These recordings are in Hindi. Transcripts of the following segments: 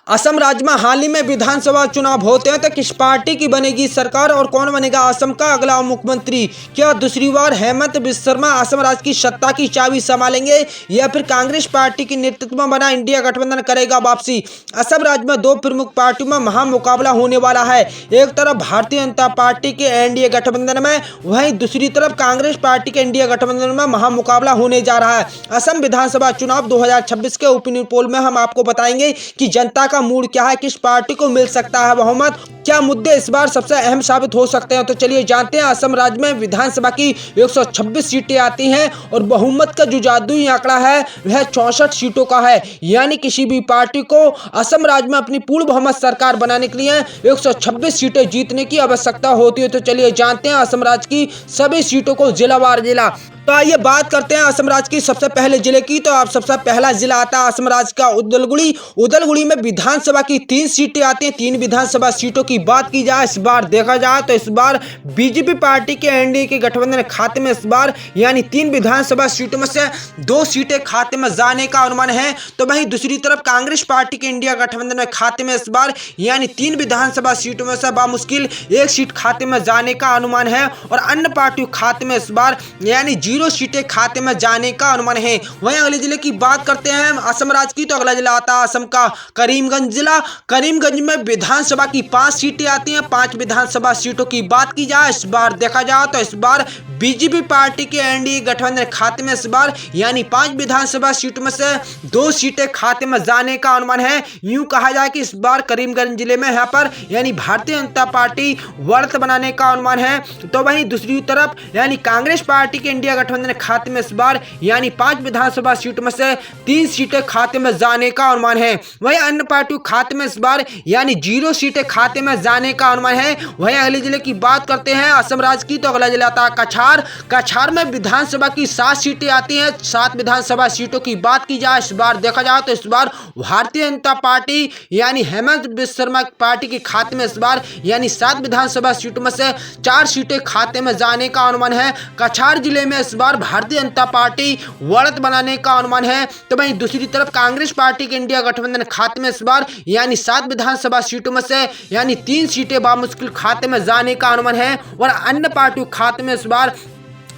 असम राज्य में हाल ही में विधानसभा चुनाव होते हैं तो किस पार्टी की बनेगी सरकार और कौन बनेगा असम का अगला मुख्यमंत्री। क्या दूसरी बार हेमंत बिस्वा शर्मा असम राज्य की सत्ता की चाबी संभालेंगे या फिर कांग्रेस पार्टी के नेतृत्व में बना इंडिया गठबंधन करेगा वापसी। असम राज्य में दो प्रमुख पार्टियों में महामुकाबला होने वाला है। एक तरफ भारतीय जनता पार्टी के एनडीए गठबंधन में, वहीं दूसरी तरफ कांग्रेस पार्टी के इंडिया गठबंधन में महामुकाबला होने जा रहा है। असम विधानसभा चुनाव 2026 के ओपिनियन पोल में हम आपको बताएंगे कि जनता का मूड क्या है, किस पार्टी को मिल सकता है बहुमत, क्या मुद्दे इस बार सबसे अहम साबित हो सकते हैं। तो चलिए जानते हैं। असम राज्य में विधानसभा की 126 सीटें आती हैं और बहुमत का जो जादुई आंकड़ा है वह 64 सीटों का है। यानी किसी भी पार्टी को असम राज्य में अपनी पूर्ण बहुमत सरकार बनाने के लिए 126 सीटें जीतने की आवश्यकता होती है। तो चलिए जानते हैं असम राज्य की सभी सीटों को जिलावार जिला। तो आइए बात करते हैं असम राज्य की सबसे पहले जिले की। तो आप सबसे पहला जिला आता है असम राज्य का उदलगुड़ी। उदलगुड़ी में विधानसभा की 3 सीटें आती हैं। 3 विधानसभा सीटों की बात की जाए, इस बार देखा जाए तो इस बार बीजेपी पार्टी के एनडीए के गठबंधन खाते में इस बार यानी 3 विधानसभा सीटों में से 2 सीटें खाते में जाने का अनुमान है। तो वहीं दूसरी तरफ कांग्रेस पार्टी के इंडिया गठबंधन में खाते में इस बार यानी 3 विधानसभा सीटों में से बामुश्किल 1 सीट खाते में जाने का अनुमान है और अन्य पार्टियों खाते में इस बार यानी 0 सीटें खाते में जाने का अनुमान है। वहीं अगले जिले की बात करते हैं असम राज्य की। तो अगला जिला आता है असम का करीमगंज जिला। करीमगंज में विधानसभा की 5 सीटें आती हैं। 5 विधानसभा सीटों की बात की जाए, इस बार देखा जाए तो इस बार बीजेपी पार्टी के एनडीए गठबंधन खाते में इस बार यानी 5 विधानसभा सीटों में से 2 सीटें खाते में जाने का अनुमान है। यूं कहा जाए कि इस बार करीमगंज जिले में यहाँ पर यानी भारतीय जनता पार्टी बढ़त बनाने का अनुमान है। तो वहीं दूसरी तरफ यानी कांग्रेस पार्टी के इंडिया गठबंधन खाते में इस बार यानी 5 विधानसभा सीटों में से 3 सीटें खाते में जाने का अनुमान है। वहीं अन्य पार्टियों खाते में इस बार यानी 0 सीटें खाते में जाने का अनुमान है। वहीं अगले जिले की बात करते हैं असम राज्य की। तो अगला जिला आता है कछार। कछार में विधानसभा की 7 सीटें आती हैं। 7 विधानसभा सीटों की बात की जाए, इस बार देखा जाए तो इस बार भारतीय जनता पार्टी यानी हेमंत बिस्वा शर्मा पार्टी के खाते में इस बार यानी 7 विधानसभा सीटों में से 4 सीटें खाते में जाने का अनुमान है। कछार जिले में इस बार भारतीय जनता पार्टी बढ़त बनाने का अनुमान है। तो वहीं दूसरी तरफ कांग्रेस पार्टी के इंडिया गठबंधन खाते में इस बार यानी 7 विधानसभा सीटों में से यानी 3 सीटें बामुश्किल खाते में जाने का अनुमान है और अन्य पार्टियों खाते में इस बार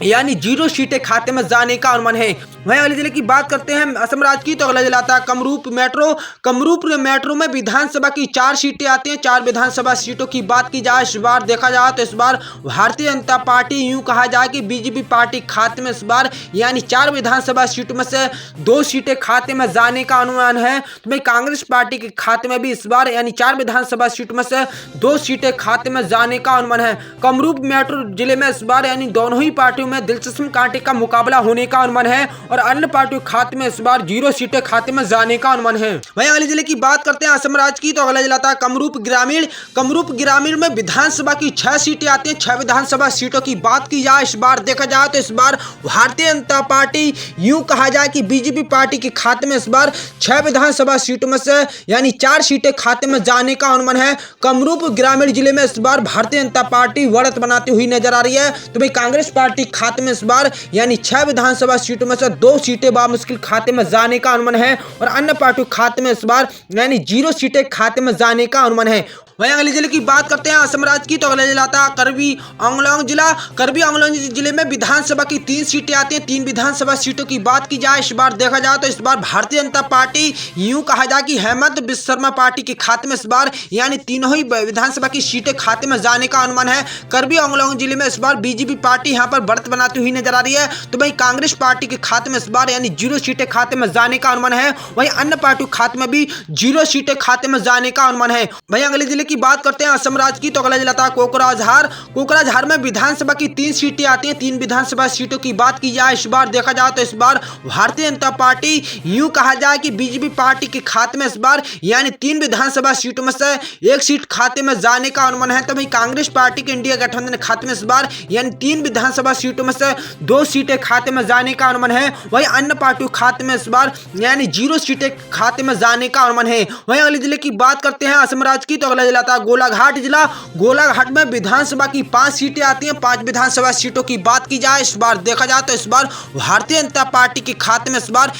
यानी 0 सीटें खाते में जाने का अनुमान है। वहीं अगले जिले की बात करते हैं असम राज्य की। तो अगला जिला आता है कमरूप मेट्रो। कमरूप मेट्रो में विधानसभा की 4 सीटें आती हैं। 4 विधानसभा सीटों की बात की जाए, इस बार देखा जाए तो इस बार भारतीय जनता पार्टी यूं कहा जाए कि बीजेपी पार्टी खाते में इस बार यानी 4 विधानसभा सीटों में से 2 सीटें खाते में जाने का अनुमान है। तो भाई कांग्रेस पार्टी के खाते में भी इस बार यानी 4 विधानसभा सीटों में से 2 सीटें खाते में जाने का अनुमान है। कमरूप मेट्रो जिले में इस बार यानी दोनों ही पार्टियों में दिलचस्प कांटे का मुकाबला होने का अनुमान है और अन्य पार्टियों खाते में इस बार 0 सीटें खाते में जाने का अनुमान है। वहीं अगले जिले की बात करते हैं असम राज्य की। तो अगला जिला था कमरूप ग्रामीण। कमरूप ग्रामीण में विधानसभा की 6 सीटें आती हैं। 6 विधानसभा सीटों की बात की जाए, इस बार देखा जाए तो इस बार भारतीय जनता पार्टी यूं कहा जाए कि बीजेपी पार्टी के खाते में इस बार 6 विधानसभा सीटों में से यानी 4 सीटें खाते में जाने का अनुमान है। कमरूप ग्रामीण जिले में इस बार भारतीय जनता पार्टी बढ़त बनाती हुई नजर आ रही है। तो भाई कांग्रेस पार्टी खाते में इस बार यानी 6 विधानसभा सीटों में से 2 सीटें बामुश्किल खाते में जाने का अनुमान है और अन्य पार्टियों खाते में इस बार यानी 0 सीटें खाते में जाने का अनुमान है। वहीं अगले जिले की बात करते हैं असम राज्य की। तो अगला जिला आता है करबी आंगलोंग जिला। करबी आंगलोंग जिले में विधानसभा की 3 सीटें आती हैं। 3 विधानसभा सीटों की बात की जाए, इस बार देखा जाए तो इस बार भारतीय जनता पार्टी यूं कहा जाए कि हेमंत बिस्वा शर्मा पार्टी के खाते में इस बार यानी तीनों ही विधानसभा की सीटें खाते में जाने का अनुमान है। करबी आंगलोंग जिले में इस बार बीजेपी पार्टी यहाँ पर बढ़त बनाती हुई नजर आ रही है। तो वहीं कांग्रेस पार्टी के खाते में इस बार यानी 0 सीटें खाते में जाने का अनुमान है। वहीं अन्य पार्टियों खाते में भी 0 सीटें खाते में जाने का अनुमान है। वहीं अगले जिले की बात करते हैं असम राज्य की। तो अगला जिला था कोकराझार। कोकराझार में विधानसभा की 3 सीटें आती हैं। 3 विधानसभा सीटों की बात की जाए, इस बार देखा जाए तो इस बार भारतीय जनता पार्टी यूं कहा जाए कि बीजेपी पार्टी के खाते में इस बार यानी 3 विधानसभा सीटों में से 1 सीट खाते में जाने का अनुमान है। तो वहीं कांग्रेस पार्टी के इंडिया गठबंधन खाते में इस बार यानी 3 विधानसभा सीटों में से 2 सीटें खाते में जाने का अनुमान है। वहीं अन्य पार्टियों खाते में इस बार यानी 0 सीटें खाते में जाने का अनुमान है। वहीं अगले जिले की बात करते हैं असम राज्य की। तो अगला जिला जाता है गोलाघाट जिला। गोलाघाट में विधानसभा की 5 सीटें आती हैं। 5 विधानसभा सीटों की बात की जाए इस बार देखा जाए तो इस बार भारतीय जनता पार्टी के खाते में इस बार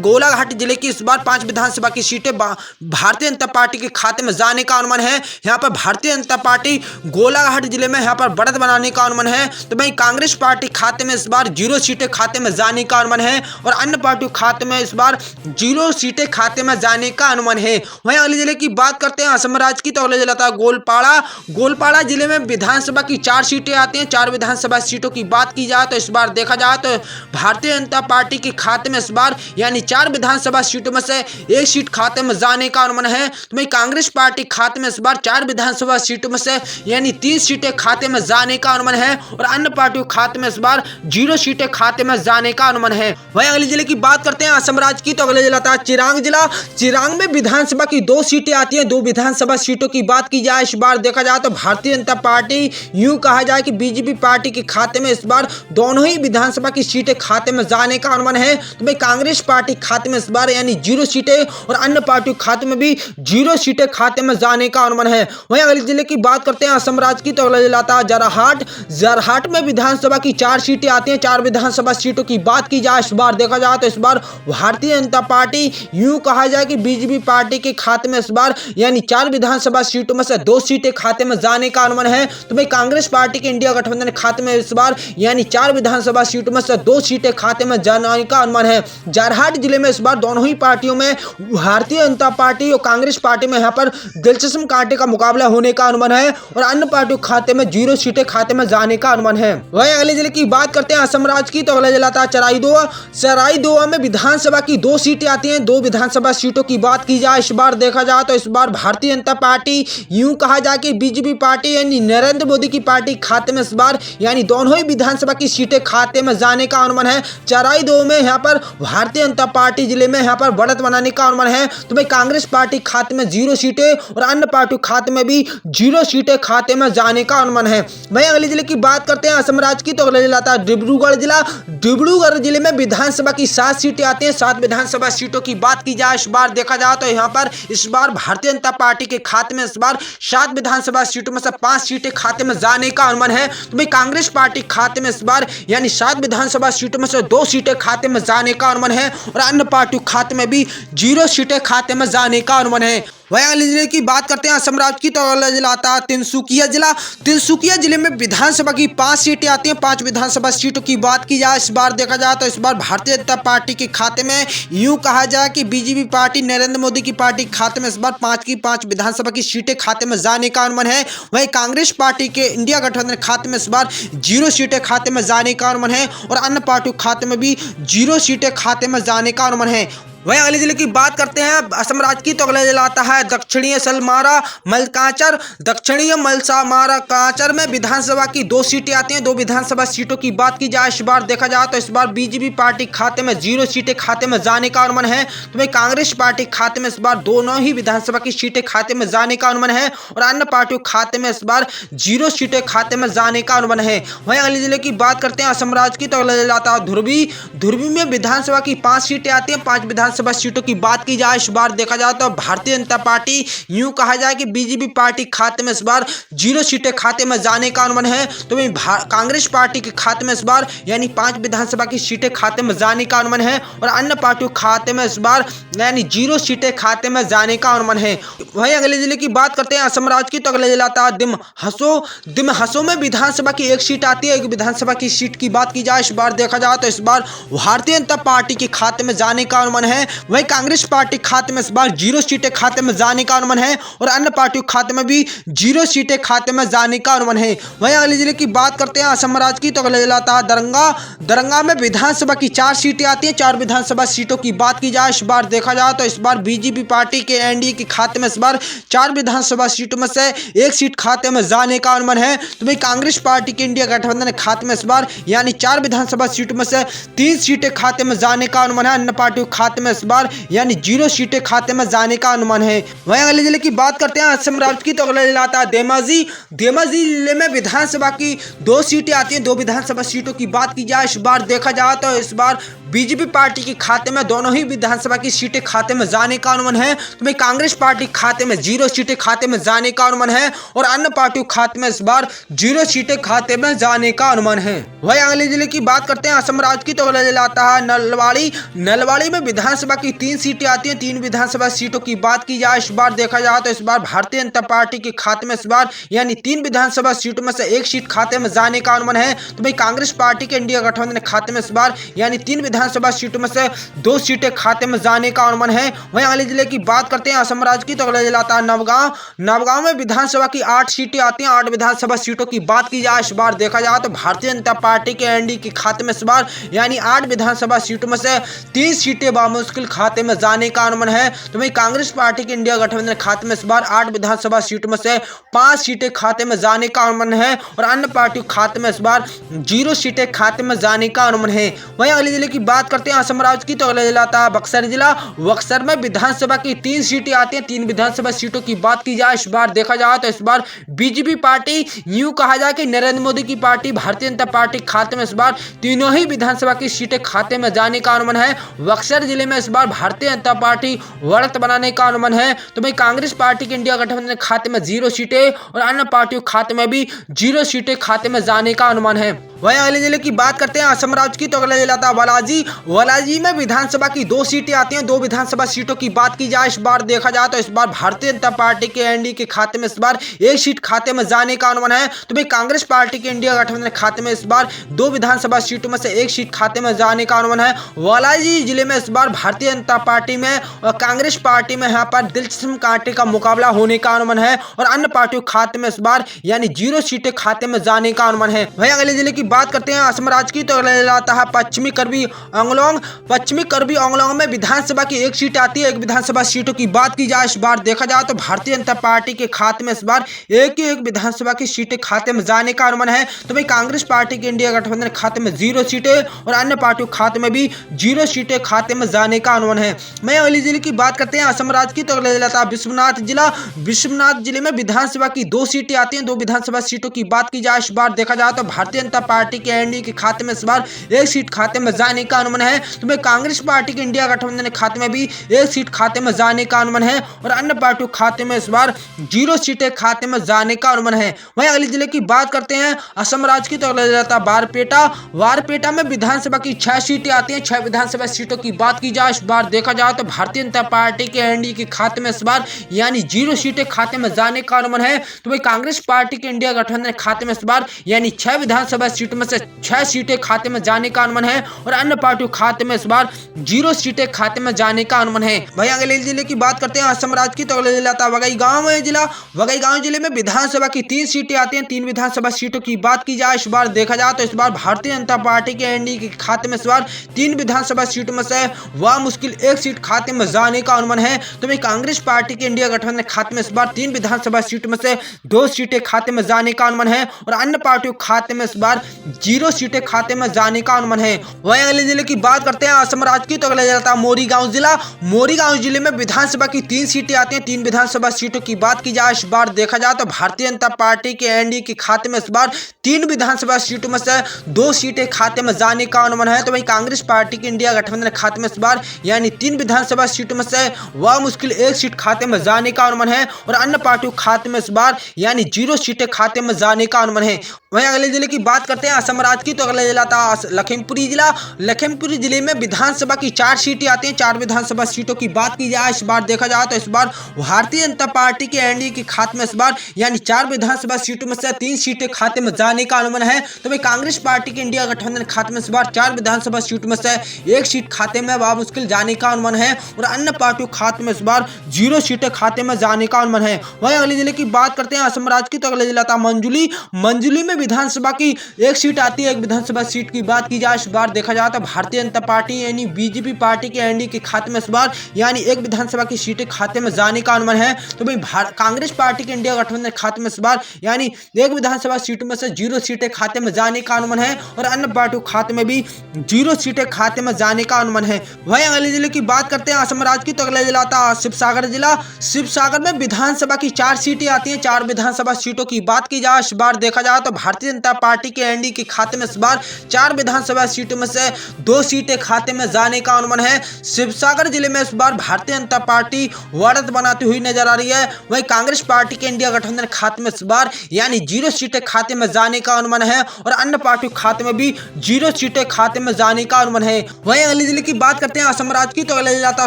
गोलाघाट जिले की इस बार 5 विधानसभा की सीटें भारतीय जनता पार्टी के खाते में जाने का अनुमान है। यहाँ पर भारतीय जनता पार्टी गोलाघाट जिले में यहाँ पर बढ़त बनाने का अनुमान है। तो वहीं कांग्रेस पार्टी खाते में इस बार 0 सीटें खाते में जाने का अनुमान है और अन्य पार्टियों खाते में इस बार 0 सीटें खाते में जाने का अनुमान है। वहीं अगले जिले की बात करते हैं असम राज्य की, तो अगले जिला था गोलपाड़ा। गोलपाड़ा जिले में विधानसभा की 4 सीटें आती हैं। 4 विधानसभा सीटों की बात की जाए तो इस बार देखा जाए तो भारतीय जनता पार्टी के खाते में इस बार यानी 4 विधानसभा सीटों में से 1 सीट खाते में जाने का अनुमान है। तो वहीं कांग्रेस पार्टी खाते में इस बार 4 विधानसभा सीटों में से यानी 3 सीटें खाते में जाने का अनुमान है और अन्य पार्टियों खाते में इस बार 0 सीटें खाते में जाने का अनुमान है। वहीं अगले जिले की बात करते हैं असम राज्य की, तो अगले जिला था चिरांग जिला। चिरांग में विधानसभा की 2 सीटें आती हैं। 2 विधानसभा सीटों की बात की जाए इस बार देखा जाए तो भारतीय जनता पार्टी यूं कहा जाए कि बीजेपी पार्टी के खाते में इस बार दोनों ही विधानसभा की सीटें खाते में जाने का अनुमान है। तो भाई कांग्रेस पार्टी खाते में इस बार यानी 0 सीटें और अन्य पार्टियों खाते में भी 0 सीटें खाते में जाने का अनुमान है। वहीं अगले जिले की बात करते हैं असम राज्य की, तो अगला जिला था जरहाट। जरहाट में विधानसभा की 4 सीटें आती हैं। 4 विधानसभा सीटों की बात की जाए इस बार देखा जाए तो इस बार भारतीय जनता पार्टी यूं कहा जाए कि बीजेपी पार्टी के खाते में इस बार यानी 4 विधानसभा सीटों में से 2 सीटें खाते में जाने का अनुमान है। तो भाई कांग्रेस पार्टी के इंडिया गठबंधन खाते में इस बार यानी 4 विधानसभा सीटों में से 2 सीटें खाते में जाने का अनुमान है। जरहाट जिले में इस बार दोनों ही पार्टियों में भारतीय जनता पार्टी और कांग्रेस पार्टी में यहाँ पर दिलचस्प कांटे का मुकाबला होने का अनुमान है और अन्य पार्टियों खाते में 0 सीटें खाते में जाने का अनुमान है। वहीं अगले जिले की बात करते हैं असम राज्य की, तो अगला जिला था चराईदोआ। चराईदोआ में विधानसभा की 2 सीटें आती हैं। 2 विधानसभा सीटों की बात की जाए इस बार देखा जाए तो इस बार भारतीय जनता पार्टी यूं कहा जाए कि बीजेपी पार्टी यानी नरेंद्र मोदी की पार्टी खाते में इस बार यानी दोनों ही विधानसभा की सीटें खाते में जाने का अनुमान है। चराईदोआ में यहाँ पर भारतीय जनता पार्टी जिले में यहाँ पर बढ़त बनाने का अनुमान है। तो भाई कांग्रेस पार्टी खाते में 0 सीटें और अन्य पार्टियों खाते में भी 0 सीटें खाते में जाने का अनुमान है। वहीं अगले जिले की बात करते हैं असम राज्य की, तो अगले जिला था डिब्रूगढ़ जिला। डिब्रूगढ़ जिले में विधानसभा की 7 सीटें आती हैं। 7 विधानसभा सीटों की बात की जाए इस बार देखा जाए तो यहाँ पर इस बार भारतीय जनता पार्टी के खाते में इस बार 7 विधानसभा सीटों में से 5 सीटें खाते में जाने का अनुमान है। तो भाई कांग्रेस पार्टी खाते में इस बार यानी 7 विधानसभा सीटों में से 2 सीटें खाते में जाने का अनुमान है और अन्य पार्टियों खाते में भी 0 सीटें खाते में जाने का अनुमान है। वहीं अगले जिले की बात करते हैं असम राज्य की, तो अगला जिला आता है तिनसुकिया जिला। तिनसुकिया जिले में विधानसभा की 5 सीटें आती हैं। 5 विधानसभा सीटों की बात की जाए इस बार देखा जाए तो इस बार भारतीय जनता पार्टी के खाते में यूं कहा जाए कि बीजेपी पार्टी नरेंद्र मोदी की पार्टी खाते में इस बार 5 की 5 विधानसभा की सीटें खाते में जाने का अनुमान है। वहीं कांग्रेस पार्टी के इंडिया गठबंधन खाते में इस बार 0 सीटें खाते में जाने का अनुमान है और अन्य पार्टियों खाते में भी 0 सीटें खाते में जाने का अनुमान है। वहीं अगले जिले की बात करते हैं असम राज्य की, तो अगला जिला आता है दक्षिणीय सलमारा मलकांचर। दक्षिणीय मलसामारा कांचर में विधानसभा की 2 सीटें आती हैं। 2 विधानसभा सीटों की बात की जाए इस बार देखा जाए तो इस बार बीजेपी पार्टी खाते में 0 सीटें खाते में जाने का अनुमान है। तो भाई कांग्रेस पार्टी खाते में इस बार दोनों ही विधानसभा की सीटें खाते में जाने का अनुमान है और अन्य पार्टियों खाते में इस बार 0 सीटें खाते में जाने का अनुमान है। वहीं अगले जिले की बात करते हैं असम राज्य की, तो अगला जिला आता है धुरवी। धुरवी में विधानसभा की 5 सीटें आती हैं। 5 विधानसभा सीटों की बात की जाए इस बार देखा जाए तो भारतीय जनता पार्टी यूं कहा जाए कि बीजेपी पार्टी खाते में इस बार 0 सीटें खाते में जाने का अनुमान है। तो वहीं कांग्रेस पार्टी के खाते में इस बार यानी 5 विधानसभा की सीटें खाते में जाने का अनुमान है और अन्य पार्टियों खाते में इस बार यानी 0 सीटें खाते में जाने का अनुमान है। वहीं अगले जिले की बात करते हैं असम राज्य की, तो अगले जिला आता है दिमहसो। दिमहसो में विधानसभा की 1 सीट आती है। 1 विधानसभा की सीट की बात की जाए इस बार देखा जाए तो इस बार भारतीय जनता पार्टी के खाते में जाने का अनुमान है। वहीं कांग्रेस पार्टी खाते में इस बार 0 सीटें खाते में जाने का अनुमान है और अन्य पार्टियों खाते में भी 0 सीटें खाते में जाने का अनुमान है। वहीं अगले जिले की बात करते हैं असम राज्य की, तो अगले जिला आता है दरंगा। दरंगा में विधानसभा की 4 सीटें आती हैं। 4 विधानसभा सीटों की बात की जाए इस बार देखा जाए तो इस बार बीजेपी पार्टी के एनडीए के खाते में इस बार 4 विधानसभा सीटों में से 1 सीट खाते में जाने का अनुमान है। तो भाई कांग्रेस पार्टी के इंडिया गठबंधन खाते में इस बार यानी 4 विधानसभा सीटों में से 3 सीटें खाते में जाने का अनुमान है। अन्य पार्टियों खाते में इस बार यानी 0 सीटें खाते में जाने का अनुमान है। वहीं अगले जिले की बात करते हैं असम राज्य की, तो अगला जिला आता है धेमाजी। धेमाजी जिले में विधानसभा की 2 सीटें आती हैं। 2 विधानसभा सीटों की बात की जाए इस बार देखा जाए तो इस बार बीजेपी पार्टी के खाते में दोनों ही विधानसभा की सीटें खाते में जाने का अनुमान है। तो वहीं कांग्रेस पार्टी खाते में 0 सीटें खाते में जाने का अनुमान है और अन्य पार्टियों खाते में इस बार 0 सीटें खाते में जाने का अनुमान है। वहीं अगले जिले की बात करते हैं असम राज्य की, तो अगला जिला आता है नलवाड़ी। नलवाड़ी में विधानसभा की 3 सीटें आती हैं। 3 विधानसभा सीटों की बात की जाए इस बार देखा जाए तो इस बार भारतीय जनता पार्टी के खाते में इस बार यानी 3 विधानसभा सीटों में से 1 सीट खाते में जाने का अनुमान है। तो भाई कांग्रेस पार्टी के इंडिया गठबंधन खाते में इस बार यानी 3 विधानसभा सीटों में से 2 सीटें खाते में जाने का अनुमान है। वहीं अगले जिले की बात करते हैं असम राज्य की, तो अगला जिला आता है नवगांव। नवगांव में विधानसभा की 8 सीटें आती हैं। 8 विधानसभा सीटों की बात की जाए इस बार देखा जाए तो भारतीय जनता पार्टी के एनडीए के खाते में इस बार यानी 8 विधानसभा सीटों में से 3 सीटें बामुश्किल खाते में जाने का अनुमान है। तो वहीं कांग्रेस पार्टी के इंडिया गठबंधन खाते में इस बार 8 विधानसभा सीटों में से 5 सीटें खाते में जाने का अनुमान है और अन्य पार्टियों खाते में इस बार 0 सीटें खाते में जाने का अनुमान है। वहीं अगले जिले की बात करते हैं असम राज्य की, तो अगला जिला आता है बक्सर जिला। बक्सर में विधानसभा की 3 सीटें आती हैं। 3 विधानसभा सीटों की बात की जाए इस बार देखा जाए तो इस बार बीजेपी पार्टी यूं कहा जाए कि नरेंद्र मोदी की पार्टी भारतीय जनता पार्टी खाते में इस बार तीनों ही विधानसभा की सीटें खाते में जाने का अनुमान है। बक्सर जिले में इस बार भारतीय जनता पार्टी बढ़त बनाने का अनुमान है। तो भाई कांग्रेस पार्टी के इंडिया गठबंधन खाते में 0 सीटें और अन्य पार्टियों खाते में भी 0 सीटें खाते में जाने का अनुमान है। वहीं अगले जिले की बात करते हैं असम राज्य की, तो अगला जिला था वलाजी। वलाजी में विधानसभा की 2 सीटें आती हैं। 2 विधानसभा सीटों की बात की जाए इस बार देखा जाए तो इस बार भारतीय जनता पार्टी के एनडीए के खाते में इस बार 1 सीट खाते में जाने का अनुमान है। तो भाई कांग्रेस पार्टी के इंडिया गठबंधन खाते में इस बार 2 विधानसभा सीटों में से 1 सीट खाते में जाने का अनुमान है। वलाजी जिले में इस बार भारतीय जनता पार्टी में और कांग्रेस पार्टी में यहाँ पर दिलचस्प कांटे का मुकाबला होने का अनुमान है और अन्य पार्टियों खाते में इस बार यानी 0 सीटें खाते में जाने का अनुमान है। वहीं अगले जिले की बात करते हैं असम राज्य की, तो अगला जिला आता है पश्चिमी करबी आंगलोंग। पश्चिमी करबी आंगलोंग में विधानसभा की 1 सीट आती है। 1 विधानसभा सीटों की बात की जाए इस बार देखा जाए तो भारतीय जनता पार्टी के खाते में इस बार एक विधानसभा की सीटें खाते में जाने का अनुमान है। तो भाई कांग्रेस पार्टी के इंडिया गठबंधन खाते में 0 सीटें और अन्य पार्टियों खाते में भी 0 सीटें खाते में जाने का अनुमान है। मैं अगले जिले की बात करते हैं असम राज्य की, तो अगला जिला था विश्वनाथ जिला। विश्वनाथ जिले में विधानसभा की 2 सीटें आती हैं। 2 विधानसभा सीटों की बात की जाए इस बार देखा जाए तो भारतीय जनता पार्टी के एनडीए के खाते में इस बार 1 सीट खाते में जाने का अनुमान है। तो भाई कांग्रेस पार्टी के इंडिया गठबंधन खाते में भी 1 सीट खाते में जाने का अनुमान है और अन्य पार्टियों खाते में इस बार 0 सीटें खाते में जाने का अनुमान है। वहीं अगले जिले की बात करते हैं असम राज्य की, तो अगला जिला था बारपेटा। बारपेटा में विधानसभा की 6 सीटें आती हैं। 6 विधानसभा सीटों की बात की जाए इस बार देखा जाए तो भारतीय जनता पार्टी के एनडीए के खाते में इस बार यानी 0 सीटें खाते में जाने का अनुमान है। तो भाई कांग्रेस पार्टी के इंडिया गठबंधन खाते में इस बार यानी 6 विधानसभा सीटों में से 6 सीटें खाते में जाने का अनुमान है और अन्य पार्टियों खाते में इस बार 0 सीटें खाते में जाने का अनुमान है। वहीं अगले जिले की बात करते हैं असम राज्य की, तो अगला जिला था वगईगांव जिला। वगईगांव जिले में विधानसभा की 3 सीटें आती हैं। 3 विधानसभा सीटों की बात की जाए इस बार देखा जाए तो इस बार भारतीय जनता पार्टी के एनडीए के खाते में इस बार 3 विधानसभा सीटों में से वह मुश्किल 1 सीट खाते में जाने का अनुमान है। तो भाई कांग्रेस पार्टी के इंडिया गठबंधन खाते में इस बार 3 विधानसभा सीटों में से 2 सीटें खाते में जाने का अनुमान है और अन्य पार्टियों खाते में इस बार 0 सीटें खाते में जाने का अनुमान है। वहीं अगले जिले की बात करते हैं असम राज्य की, तो अगला जिला था मोरीगांव जिला। मोरीगांव जिले में विधानसभा की 3 सीटें आती हैं। 3 विधानसभा सीटों की बात की जाए इस बार देखा जाए तो भारतीय जनता पार्टी के एनडीए के खाते में इस बार 3 विधानसभा सीटों में से 2 सीटें खाते में जाने का अनुमान है। तो वहीं कांग्रेस पार्टी के इंडिया गठबंधन खाते में इस बार यानी 3 विधानसभा सीटों में से वह मुश्किल 1 सीट खाते में जाने का अनुमान है और अन्य पार्टियों खाते में इस बार यानी 0 सीटें खाते में जाने का अनुमान है। वहीं अगले जिले की बात करते हैं असम राज्य की, तो अगला जिला था लखीमपुरी जिला। लखीमपुरी जिले में विधानसभा की 4 सीटें आती हैं। 4 विधानसभा सीटों की बात की जाए इस बार देखा जाए तो इस बार भारतीय जनता पार्टी के एनडीए के खाते में इस बार यानी 4 विधानसभा सीटों में से 3 सीटें खाते में जाने का अनुमान है। तो भाई कांग्रेस पार्टी के इंडिया गठबंधन खाते में इस बार 4 विधानसभा सीटों में से 1 सीट खाते में वह मुश्किल जाने का अनुमान है और अन्य पार्टियों खाते में इस बार 0 सीटें खाते में जाने का अनुमान है। वहीं अगले जिले की बात करते हैं असम राज्य की, तो अगला जिला था मंजुली। मंजुली में विधानसभा की एक सीट आती है। एक विधानसभा सीट की बात की जाए, इस बार देखा जाए तो भारतीय जनता पार्टी यानी बीजेपी पार्टी के एनडीए के खाते में इस बार यानी एक विधानसभा की सीटें खाते में जाने का अनुमान है। तो भाई कांग्रेस पार्टी के इंडिया गठबंधन खाते में इस बार यानी एक विधानसभा सीटों में से 0 सीटें खाते में जाने का अनुमान है और अन्य पार्टियों खाते में भी 0 सीटें खाते में जाने का अनुमान है। वहीं अगले जिले की बात करते हैं असम राज्य की, तो अगला जिला आता शिवसागर जिला। शिवसागर में विधानसभा की 4 सीटें आती हैं। 4 विधानसभा सीटों की बात की जाए, इस बार देखा जाए तो भारतीय जनता पार्टी के एनडीए के खाते में इस बार 4 विधानसभा सीटों में से 2 सीटें खाते में जाने का अनुमान है। शिवसागर जिले में इस बार भारतीय जनता पार्टी बढ़त बनाती हुई नजर आ रही है। वहीं कांग्रेस पार्टी के इंडिया गठबंधन खाते में इस बार यानी 0 सीटें खाते में जाने का अनुमान है और अन्य पार्टियों खाते में भी 0 सीटें खाते में जाने का अनुमान है। वहीं अगले जिले की बात करते हैं असम राज्य की, तो अगला जिला था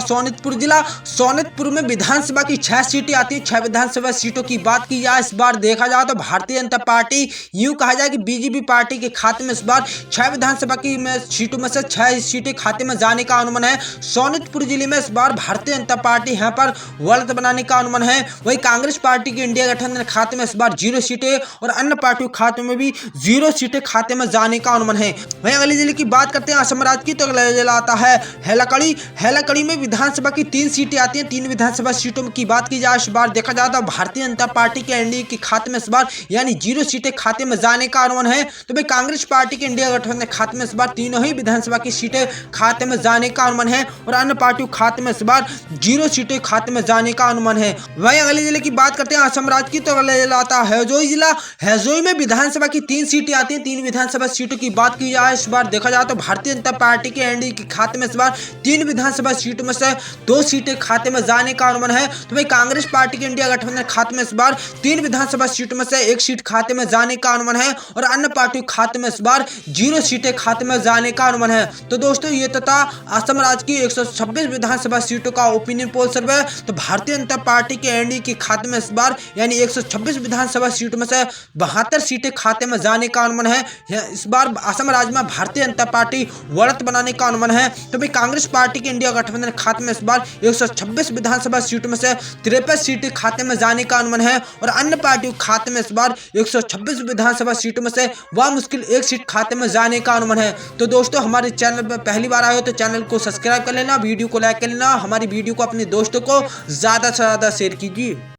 सोनितपुर जिला। सोनितपुर में विधानसभा की 6 सीटें आती है। 6 विधानसभा सीटों की बात की जाए, इस बार देखा जाए तो भारतीय जनता पार्टी यूं कहा जाए कि बीजेपी पार्टी के खाते में इस बार 6 विधानसभा की सीटों में से 6 सीटें खाते में जाने का अनुमान है। सोनितपुर जिले में इस बार भारतीय जनता पार्टी यहां पर बढ़त बनाने का अनुमान है। वहीं कांग्रेस पार्टी के इंडिया गठबंधन खाते में इस बार 0 सीटें और अन्य पार्टियों खाते में भी 0 सीटें खाते में जाने का अनुमान है। वहीं अगले जिले की बात करते हैं असम राज्य की, तो अगला जिला आता है हैलाकड़ी। हैलाकड़ी में विधानसभा की 3 सीटें आती हैं। 3 विधानसभा सीटों की बात की जाए, इस बार देखा जाए तो भारतीय जनता पार्टी के एनडीए के खाते में इस बार यानी 0 सीटें खाते में जाने का अनुमान है। तो भाई कांग्रेस पार्टी के इंडिया गठबंधन खाते में इस बार तीनों ही विधानसभा की सीटें खाते में जाने का अनुमान है और अन्य पार्टियों खाते में इस बार 0 सीटें खाते में जाने का अनुमान है। वहीं अगले जिले की बात करते हैं असम राज्य की, तो अगला जिला आता है हजोई जिला। हजोई में विधानसभा की 3 सीटें आती हैं। 3 विधानसभा सीटों की बात की जाए, इस बार देखा जाए तो भारतीय जनता पार्टी के एनडीए के खाते में इस बार 3 विधानसभा सीटों में से 2 सीटें खाते में जाने का अनुमान है। तो भाई कांग्रेस पार्टी के इंडिया गठबंधन खाते में इस बार 3 विधानसभा सीटों में से 1 सीट खाते में जाने का अनुमान है और अन्य पार्टियों खाते में इस बार 0 सीटें खाते में जाने का अनुमान है। तो दोस्तों ये तथा असम राज्य की 126 विधानसभा सीटों का ओपिनियन पोल सर्वे। तो भारतीय जनता पार्टी के एनडीए के खाते में इस बार यानी 126 विधानसभा सीटों में से 72 सीटें खाते में जाने का अनुमान है। इस बार असम राज्य में भारतीय जनता पार्टी बढ़त बनाने का अनुमान है। तो भाई कांग्रेस पार्टी के इंडिया गठबंधन खाते में इस बार 126 विधानसभा सीटों में से 53 सीटें खाते में जाने का अनुमान है और अन्य पार्टियों खाते में इस बार 126 विधानसभा सीटों में से वह मुश्किल 1 सीट खाते में जाने का अनुमान है। तो दोस्तों हमारे चैनल पर पहली बार आए हो तो चैनल को सब्सक्राइब कर लेना, वीडियो को लाइक कर लेना, हमारी वीडियो को अपने दोस्तों को ज़्यादा से ज़्यादा शेयर कीजिए।